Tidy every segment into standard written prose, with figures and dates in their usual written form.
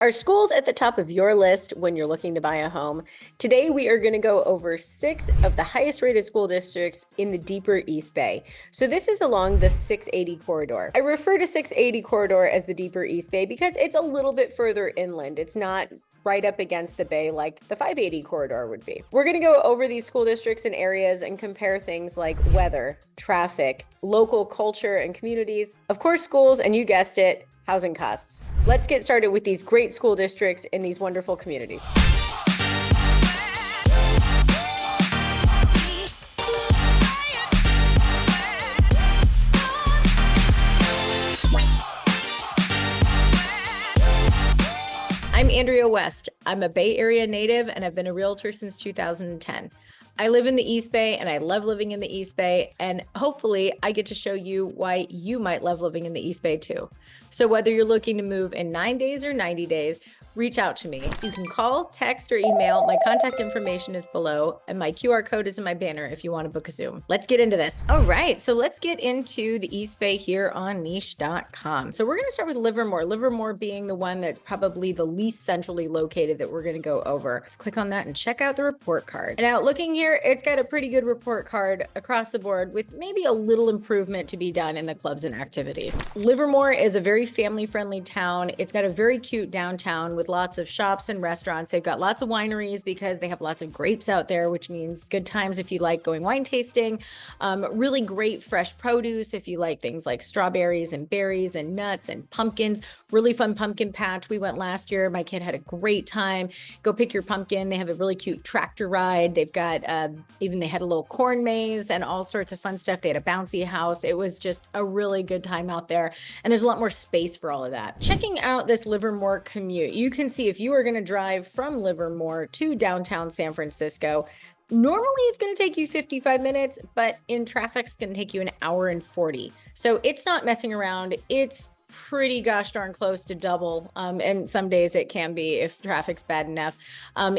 Are schools at the top of your list when you're looking to buy a home? Today, we are going to go over 6 of the highest rated school districts in the deeper East Bay. So this is along the 680 corridor. I refer to 680 corridor as the deeper East Bay because it's a little bit further inland. It's not right up against the bay like the 580 corridor would be. We're going to go over these school districts and areas and compare things like weather, traffic, local culture and communities, of course schools, and you guessed it, housing costs. Let's get started with these great school districts in these wonderful communities. I'm Andrea West. I'm a Bay Area native and I've been a realtor since 2010. I live in the East Bay and I love living in the East Bay, and hopefully I get to show you why you might love living in the East Bay too. So whether you're looking to move in 9 days or 90 days, reach out to me. You can call, text, or email. My contact information is below and my QR code is in my banner if you want to book a Zoom. Let's get into this. All right, so let's get into the East Bay here on niche.com. So we're going to start with Livermore. Livermore being the one that's probably the least centrally located that we're going to go over. Let's click on that and check out the report card. And now looking here, it's got a pretty good report card across the board with maybe a little improvement to be done in the clubs and activities. Livermore is a very family-friendly town. It's got a very cute downtown with lots of shops and restaurants. They've got lots of wineries because they have lots of grapes out there, which means good times if you like going wine tasting. Really great fresh produce if you like things like strawberries and berries and nuts and pumpkins. Really fun pumpkin patch. We went last year. My kid had a great time. Go pick your pumpkin. They have a really cute tractor ride. They've got they had a little corn maze and all sorts of fun stuff. They had a bouncy house. It was just a really good time out there. And there's a lot more space for all of that. Checking out this Livermore commute, you can see if you are going to drive from Livermore to downtown San Francisco, normally it's going to take you 55 minutes, but in traffic, it's going to take you an hour and 40. So it's not messing around. It's pretty gosh darn close to double. And some days it can be if traffic's bad enough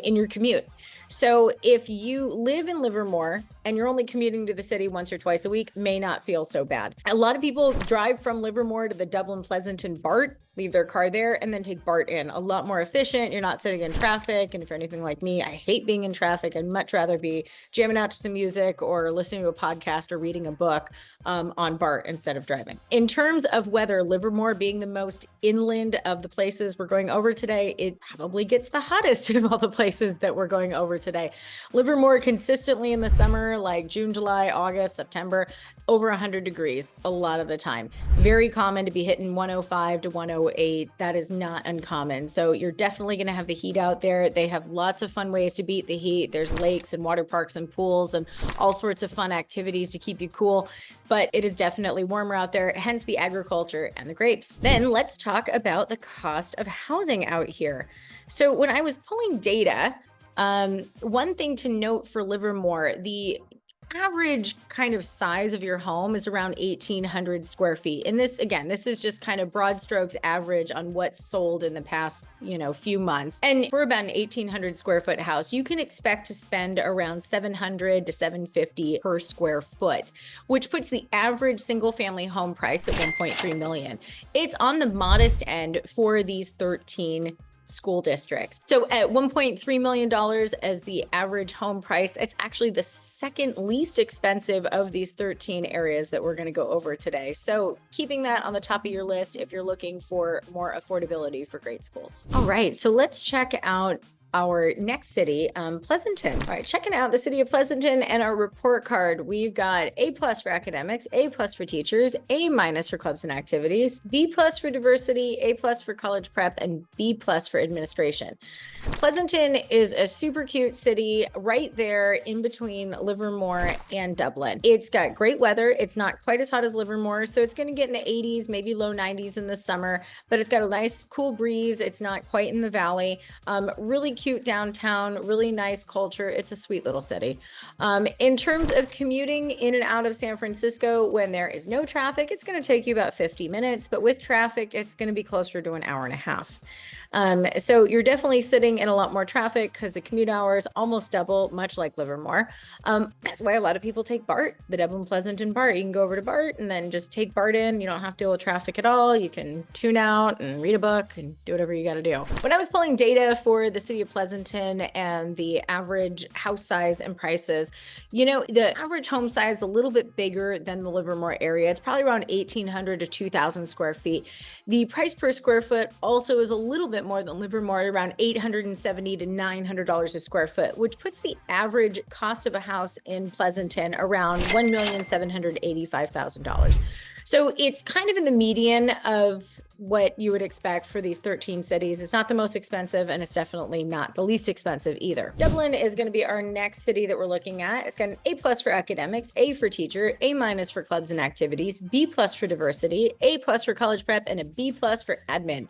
in your commute. So if you live in Livermore and you're only commuting to the city once or twice a week, may not feel so bad. A lot of people drive from Livermore to the Dublin Pleasanton BART, leave their car there, and then take BART in. A lot more efficient. You're not sitting in traffic. And if you're anything like me, I hate being in traffic. I'd much rather be jamming out to some music or listening to a podcast or reading a book on BART instead of driving. In terms of weather, Livermore being the most inland of the places we're going over today, it probably gets the hottest of all the places that we're going over today. Livermore consistently in the summer, like June, July, August, September, over 100 degrees a lot of the time. Very common to be hitting 105 to 108. That is not uncommon. So you're definitely going to have the heat out there. They have lots of fun ways to beat the heat. There's lakes and water parks and pools and all sorts of fun activities to keep you cool. But it is definitely warmer out there, hence the agriculture and the grapes. Then let's talk about the cost of housing out here. So when I was pulling data, one thing to note for Livermore, the average kind of size of your home is around 1,800 square feet. And this, again, this is just kind of broad strokes average on what's sold in the past, few months. And for about an 1,800 square foot house, you can expect to spend around $700 to $750 per square foot, which puts the average single family home price at $1.3 million. It's on the modest end for these 13 school districts. So at $1.3 million as the average home price, it's actually the second least expensive of these 13 areas that we're going to go over today. So keeping that on the top of your list if you're looking for more affordability for great schools. All right, so let's check out our next city, Pleasanton. All right, checking out the city of Pleasanton and our report card. We've got A+ for academics, A+ for teachers, A- for clubs and activities, B+ for diversity, A+ for college prep, and B+ for administration. Pleasanton is a super cute city right there in between Livermore and Dublin. It's got great weather. It's not quite as hot as Livermore, so it's going to get in the 80s, maybe low 90s in the summer, but it's got a nice cool breeze. It's not quite in the valley. Really cute downtown, really nice culture. It's a sweet little city. In terms of commuting in and out of San Francisco, when there is no traffic, it's going to take you about 50 minutes, but with traffic, it's going to be closer to an hour and a half. So you're definitely sitting in a lot more traffic because the commute hours almost double, much like Livermore. That's why a lot of people take BART, the Dublin Pleasanton BART. You can go over to BART and then just take BART in. You don't have to deal with traffic at all. You can tune out and read a book and do whatever you got to do. When I was pulling data for the city of Pleasanton and the average house size and prices, the average home size is a little bit bigger than the Livermore area. It's probably around 1,800 to 2,000 square feet. The price per square foot also is a little bit more than Livermore, at around $870 to $900 a square foot, which puts the average cost of a house in Pleasanton around $1,785,000. So it's kind of in the median of what you would expect for these 13 cities. It's not the most expensive, and it's definitely not the least expensive either. Dublin is going to be our next city that we're looking at. It's got an A+ for academics, A for teacher, A- for clubs and activities, B+ for diversity, A+ for college prep, and a B+ for admin.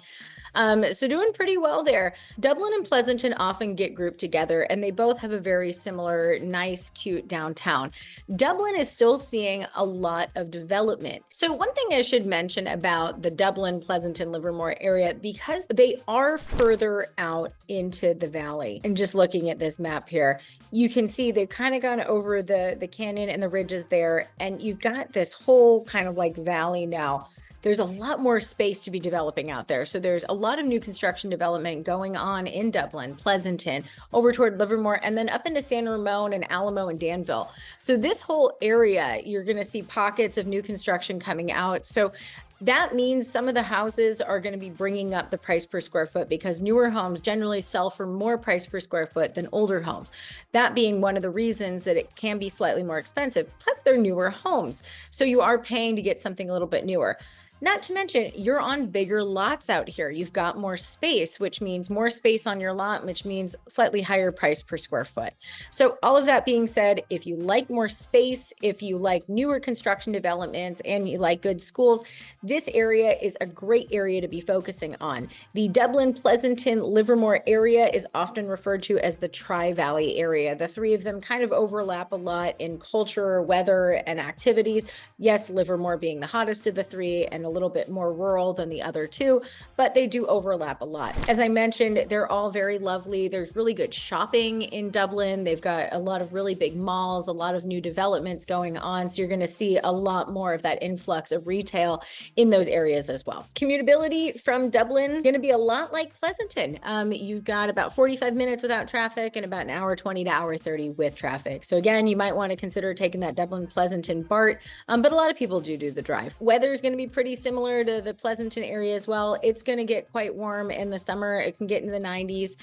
So doing pretty well there. Dublin and Pleasanton often get grouped together, and they both have a very similar, nice, cute downtown. Dublin is still seeing a lot of development. So one thing I should mention about the Dublin, Pleasanton, Livermore area, because they are further out into the valley, and just looking at this map here, you can see they've kind of gone over the canyon and the ridges there, and you've got this whole kind of like valley now. There's a lot more space to be developing out there. So there's a lot of new construction development going on in Dublin, Pleasanton, over toward Livermore, and then up into San Ramon and Alamo and Danville. So this whole area, you're going to see pockets of new construction coming out. So that means some of the houses are going to be bringing up the price per square foot, because newer homes generally sell for more price per square foot than older homes. That being one of the reasons that it can be slightly more expensive. Plus, they're newer homes, so you are paying to get something a little bit newer. Not to mention, you're on bigger lots out here. You've got more space, which means more space on your lot, which means slightly higher price per square foot. So all of that being said, if you like more space, if you like newer construction developments, and you like good schools, this area is a great area to be focusing on. The Dublin, Pleasanton, Livermore area is often referred to as the Tri-Valley area. The three of them kind of overlap a lot in culture, weather, and activities. Yes, Livermore being the hottest of the three and a little bit more rural than the other two, but they do overlap a lot. As I mentioned, they're all very lovely. There's really good shopping in Dublin. They've got a lot of really big malls, a lot of new developments going on. So you're going to see a lot more of that influx of retail in those areas as well. Commutability from Dublin going to be a lot like Pleasanton. You've got about 45 minutes without traffic and about an hour 20 to hour 30 with traffic. So again, you might want to consider taking that Dublin Pleasanton BART, but a lot of people do the drive. Weather is going to be pretty similar to the Pleasanton area as well. It's going to get quite warm in the summer. It can get into the 90s.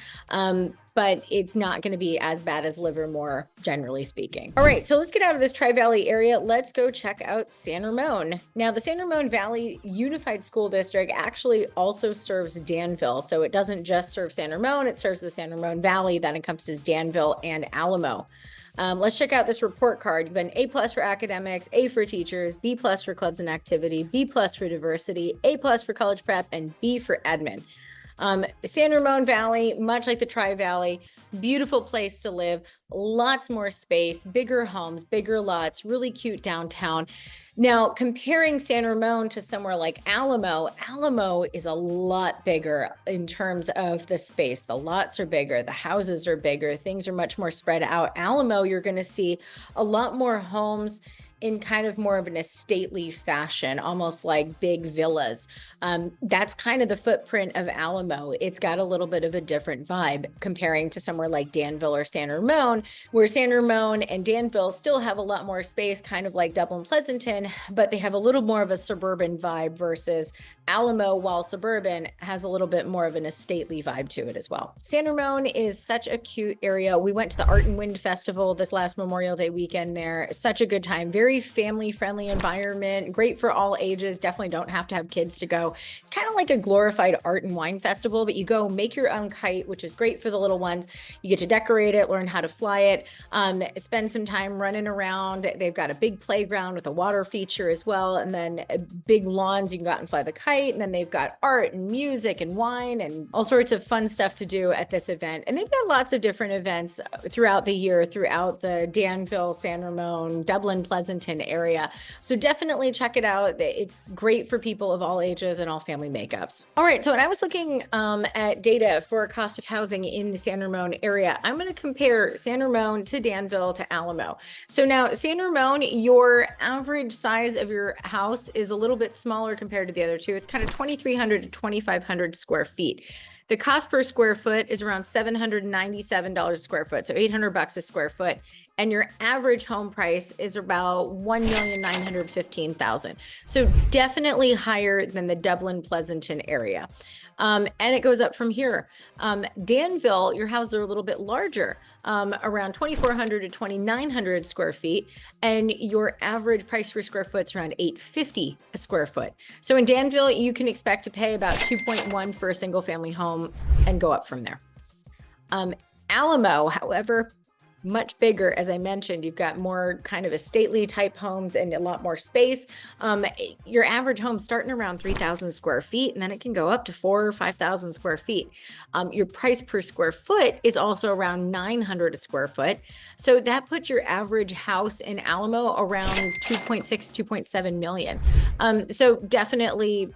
But it's not going to be as bad as Livermore, generally speaking. All right, so let's get out of this Tri-Valley area. Let's go check out San Ramon. Now, the San Ramon Valley Unified School District actually also serves Danville. So it doesn't just serve San Ramon, it serves the San Ramon Valley that encompasses Danville and Alamo. Let's check out this report card. You've got an A+ for academics, A for teachers, B+ for clubs and activity, B+ for diversity, A+ for college prep, and B for admin. San Ramon Valley, much like the Tri-Valley, beautiful place to live, lots more space, bigger homes, bigger lots, really cute downtown. Now, comparing San Ramon to somewhere like Alamo, Alamo is a lot bigger in terms of the space. The lots are bigger, the houses are bigger, things are much more spread out. Alamo, you're going to see a lot more homes in kind of more of an estately fashion, almost like big villas. That's kind of the footprint of Alamo. It's got a little bit of a different vibe comparing to somewhere like Danville or San Ramon, where San Ramon and Danville still have a lot more space, kind of like Dublin Pleasanton, but they have a little more of a suburban vibe versus Alamo, while suburban, has a little bit more of an estately vibe to it as well. San Ramon is such a cute area. We went to the Art and Wind Festival this last Memorial Day weekend there. Such a good time. Very very family-friendly environment, great for all ages. Definitely don't have to have kids to go. It's kind of like a glorified art and wine festival, but you go make your own kite, which is great for the little ones. You get to decorate it, learn how to fly it, spend some time running around. They've got a big playground with a water feature as well, and then big lawns. You can go out and fly the kite, and then they've got art and music and wine and all sorts of fun stuff to do at this event. And they've got lots of different events throughout the year, throughout the Danville, San Ramon, Dublin, Pleasanton area. So definitely check it out. It's great for people of all ages and all family makeups. All right, so when I was looking at data for cost of housing in the San Ramon area, I'm going to compare San Ramon to Danville to Alamo. So now San Ramon, your average size of your house is a little bit smaller compared to the other two. It's kind of 2,300 to 2,500 square feet. The cost per square foot is around $797 a square foot, so $800 a square foot. And your average home price is about $1,915,000. So definitely higher than the Dublin Pleasanton area. And it goes up from here. Danville, your houses are a little bit larger, around 2,400 to 2,900 square feet. And your average price per square foot is around $850 a square foot. So in Danville, you can expect to pay about 2.1 for a single family home and go up from there. Alamo, however, much bigger. As I mentioned, you've got more kind of a stately type homes and a lot more space. Your average home starting around 3,000 square feet, and then it can go up to 4,000 or 5,000 square feet. Your price per square foot is also around 900 a square foot. So that puts your average house in Alamo around 2.6, 2.7 million. So definitely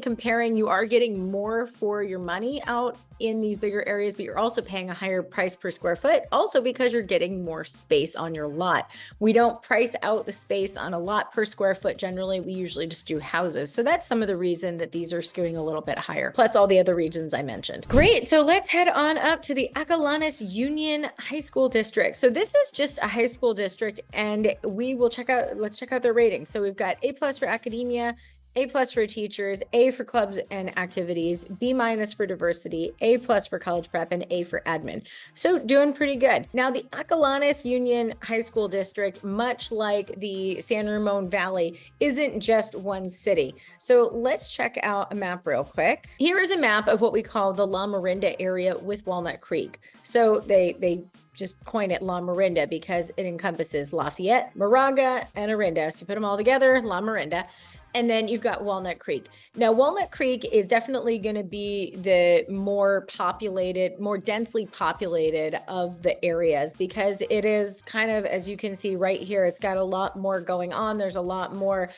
comparing, you are getting more for your money out in these bigger areas, but you're also paying a higher price per square foot, also because you're getting more space on your lot. We don't price out the space on a lot per square foot. Generally, we usually just do houses. So that's some of the reason that these are skewing a little bit higher, plus all the other regions I mentioned. Great, so let's head on up to the Acalanes Union High School District. So this is just a high school district, and let's check out their ratings. So we've got A+ for academia, A+ for teachers, A for clubs and activities, B- for diversity, A+ for college prep, and A for admin. So doing pretty good. Now the Acalanes Union High School District, much like the San Ramon Valley, isn't just one city. So let's check out a map real quick. Here is a map of what we call the LaMorinda area with Walnut Creek. So they just coin it LaMorinda because it encompasses Lafayette, Moraga, and Orinda. So you put them all together, LaMorinda. And then you've got Walnut Creek. Now, Walnut Creek is definitely going to be the more populated, more densely populated of the areas because it is kind of, as you can see right here, it's got a lot more going on. There's a lot more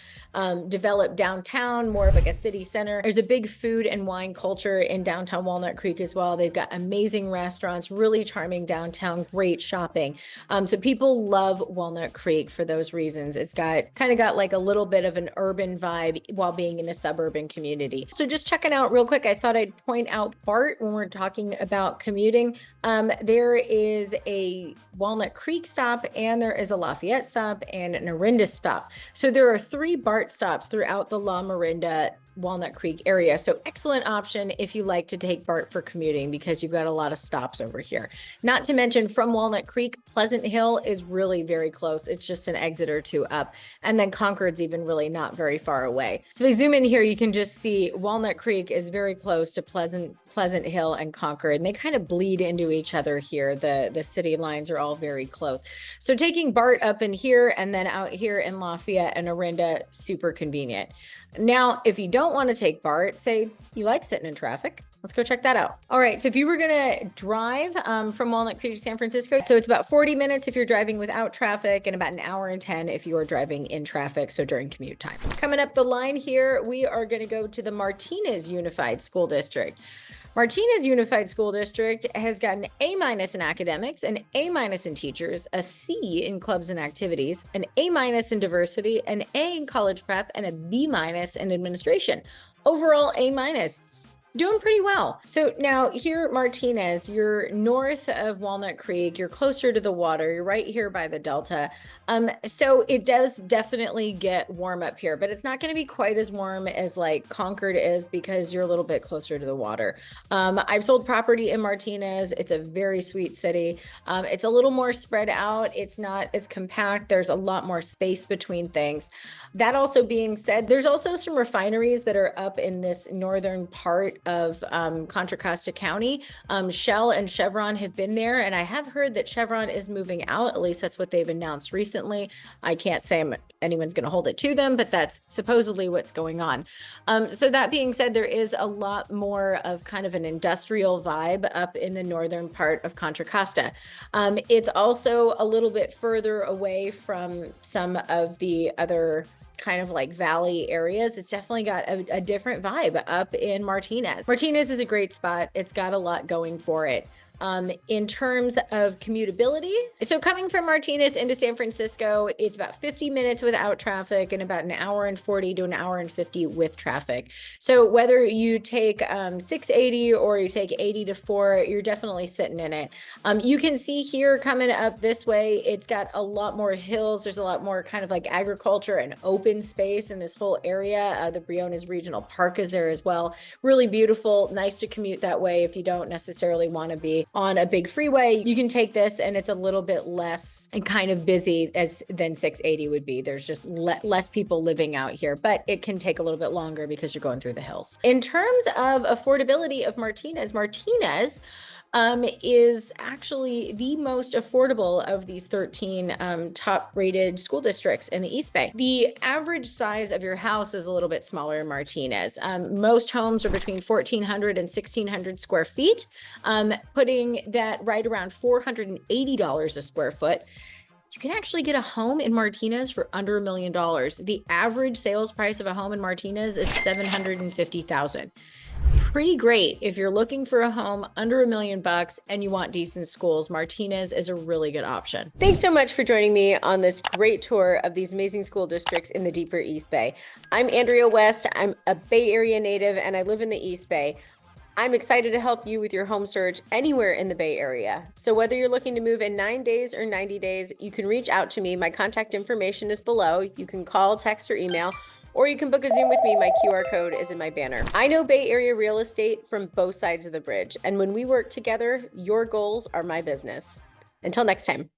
developed downtown, more of like a city center. There's a big food and wine culture in downtown Walnut Creek as well. They've got amazing restaurants, really charming downtown, great shopping. So people love Walnut Creek for those reasons. It's got like a little bit of an urban vibe while being in a suburban community. So just checking out real quick, I thought I'd point out BART when we're talking about commuting. There is a Walnut Creek stop, and there is a Lafayette stop, and an Orinda stop. So there are 3 BART stops throughout the LaMorinda Walnut Creek area. So excellent option if you like to take BART for commuting because you've got a lot of stops over here. Not to mention from Walnut Creek, Pleasant Hill is really very close. It's just an exit or 2 up. And then Concord's even really not very far away. So if we zoom in here, you can just see Walnut Creek is very close to Pleasant Hill and Concord, and they kind of bleed into each other here. The city lines are all very close. So taking BART up in here and then out here in Lafayette and Orinda, super convenient. Now, if you don't want to take BART, say you like sitting in traffic, let's go check that out. All right, so if you were gonna drive from Walnut Creek to San Francisco, so it's about 40 minutes if you're driving without traffic and about an hour and 10 if you are driving in traffic, so during commute times. Coming up the line here, we are gonna go to the Martinez Unified School District. Martinez Unified School District has got an A- in academics, an A- in teachers, a C in clubs and activities, an A- in diversity, an A in college prep, and a B- in administration. Overall, A-. Doing pretty well. So now here at Martinez, you're north of Walnut Creek, you're closer to the water, you're right here by the Delta. So it does definitely get warm up here, but it's not going to be quite as warm as like Concord is because you're a little bit closer to the water. I've sold property in Martinez. It's a very sweet city. It's a little more spread out. It's not as compact. There's a lot more space between things. That also being said, there's also some refineries that are up in this northern part of Contra Costa County. Shell and Chevron have been there, and I have heard that Chevron is moving out. At least that's what they've announced recently. I can't say anyone's going to hold it to them, but that's supposedly what's going on. So that being said, there is a lot more of kind of an industrial vibe up in the northern part of Contra Costa. It's also a little bit further away from some of the other kind of like valley areas. It's definitely got a different vibe up in Martinez. Martinez is a great spot. It's got a lot going for it. In terms of commutability, so coming from Martinez into San Francisco, it's about 50 minutes without traffic and about an hour and 40 to an hour and 50 with traffic. So whether you take 680 or you take 80 to 4, you're definitely sitting in it. You can see here coming up this way, it's got a lot more hills. There's a lot more kind of like agriculture and open space in this whole area. The Briones Regional Park is there as well. Really beautiful, nice to commute that way if you don't necessarily want to be on a big freeway. You can take this and it's a little bit less and kind of busy than 680 would be. There's just less people living out here, but it can take a little bit longer because you're going through the hills. In terms of affordability of Martinez is actually the most affordable of these 13 top rated school districts in the East Bay. The average size of your house is a little bit smaller in Martinez. Most homes are between 1,400 and 1,600 square feet, putting that right around $480 a square foot. You can actually get a home in Martinez for under $1 million. The average sales price of a home in Martinez is $750,000. Pretty great if you're looking for a home under $1 million and you want decent schools. Martinez is a really good option. Thanks so much for joining me on this great tour of these amazing school districts in the deeper East Bay. I'm Andrea West. I'm a Bay Area native and I live in the East Bay. I'm excited to help you with your home search anywhere in the Bay Area. So whether you're looking to move in 9 days or 90 days, you can reach out to me. My contact information is below. You can call, text, or email, or you can book a Zoom with me. My QR code is in my banner. I know Bay Area real estate from both sides of the bridge, and when we work together, your goals are my business. Until next time.